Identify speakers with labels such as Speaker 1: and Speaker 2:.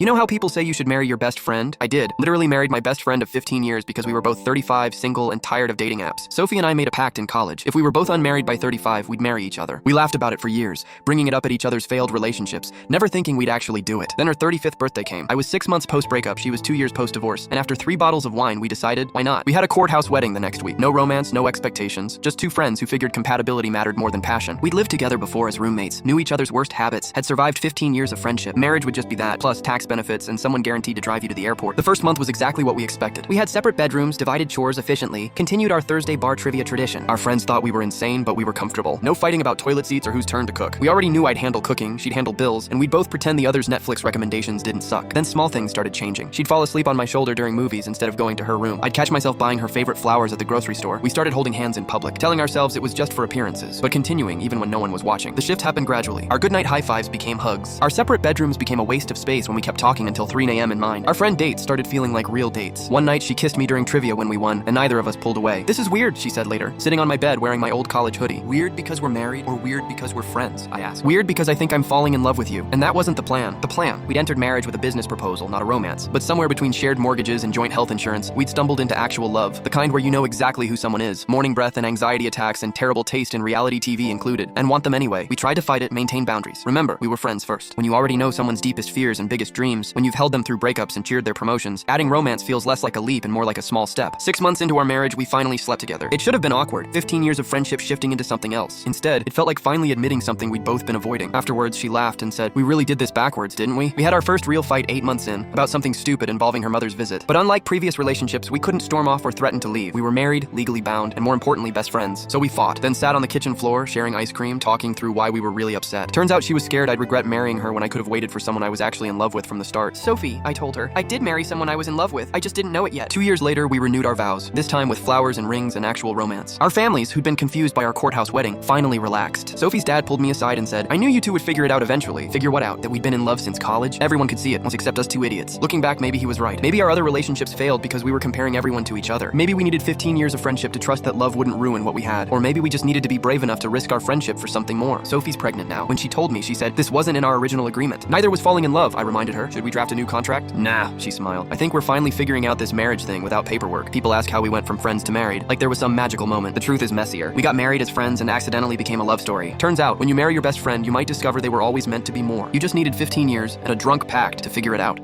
Speaker 1: You know how people say you should marry your best friend? I did. Literally married my best friend of 15 years because we were both 35, single, and tired of dating apps. Sophie and I made a pact in college. If we were both unmarried by 35, we'd marry each other. We laughed about it for years, bringing it up at each other's failed relationships, never thinking we'd actually do it. Then her 35th birthday came. I was 6 months post-breakup, she was 2 years post-divorce, and after 3 bottles of wine, we decided, why not? We had a courthouse wedding the next week. No romance, no expectations, just 2 friends who figured compatibility mattered more than passion. We'd lived together before as roommates, knew each other's worst habits, had survived 15 years of friendship. Marriage would just be that, plus tax benefits and someone guaranteed to drive you to the airport. The first month was exactly what we expected. We had separate bedrooms, divided chores efficiently, continued our Thursday bar trivia tradition. Our friends thought we were insane, but we were comfortable. No fighting about toilet seats or whose turn to cook. We already knew I'd handle cooking, she'd handle bills, and we'd both pretend the other's Netflix recommendations didn't suck. Then small things started changing. She'd fall asleep on my shoulder during movies instead of going to her room. I'd catch myself buying her favorite flowers at the grocery store. We started holding hands in public, telling ourselves it was just for appearances, but continuing even when no one was watching. The shift happened gradually. Our goodnight high fives became hugs. Our separate bedrooms became a waste of space when we kept talking until 3 a.m. in mine. Our friend dates started feeling like real dates. One night she kissed me during trivia when we won, and neither of us pulled away. This is weird, she said later, sitting on my bed wearing my old college hoodie. Weird because we're married, or weird because we're friends? I asked. Weird because I think I'm falling in love with you. And that wasn't the plan. The plan. We'd entered marriage with a business proposal, not a romance. But somewhere between shared mortgages and joint health insurance, we'd stumbled into actual love. The kind where you know exactly who someone is. Morning breath and anxiety attacks and terrible taste in reality TV included. And want them anyway. We tried to fight it, maintain boundaries. Remember, we were friends first. When you already know someone's deepest fears and biggest dreams, when you've held them through breakups and cheered their promotions, adding romance feels less like a leap and more like a small step. 6 months into our marriage, we finally slept together. It should have been awkward. 15 years of friendship shifting into something else. Instead, it felt like finally admitting something we'd both been avoiding. Afterwards, she laughed and said, "We really did this backwards, didn't we?" We had our first real fight 8 months in, about something stupid involving her mother's visit. But unlike previous relationships, we couldn't storm off or threaten to leave. We were married, legally bound, and more importantly, best friends. So we fought, then sat on the kitchen floor, sharing ice cream, talking through why we were really upset. Turns out she was scared I'd regret marrying her when I could have waited for someone I was actually in love with from the start. "Sophie," I told her, "I did marry someone I was in love with. I just didn't know it yet." 2 years later, we renewed our vows, this time with flowers and rings and actual romance. Our families, who'd been confused by our courthouse wedding, finally relaxed. Sophie's dad pulled me aside and said, "I knew you two would figure it out eventually." Figure what out? That we'd been in love since college? Everyone could see it, except us 2 idiots. Looking back, maybe he was right. Maybe our other relationships failed because we were comparing everyone to each other. Maybe we needed 15 years of friendship to trust that love wouldn't ruin what we had. Or maybe we just needed to be brave enough to risk our friendship for something more. Sophie's pregnant now. When she told me, she said, "This wasn't in our original agreement." Neither was falling in love, I reminded her. Should we draft a new contract? Nah, she smiled. I think we're finally figuring out this marriage thing without paperwork. People ask how we went from friends to married, like there was some magical moment. The truth is messier. We got married as friends and accidentally became a love story. Turns out, when you marry your best friend, you might discover they were always meant to be more. You just needed 15 years and a drunk pact to figure it out.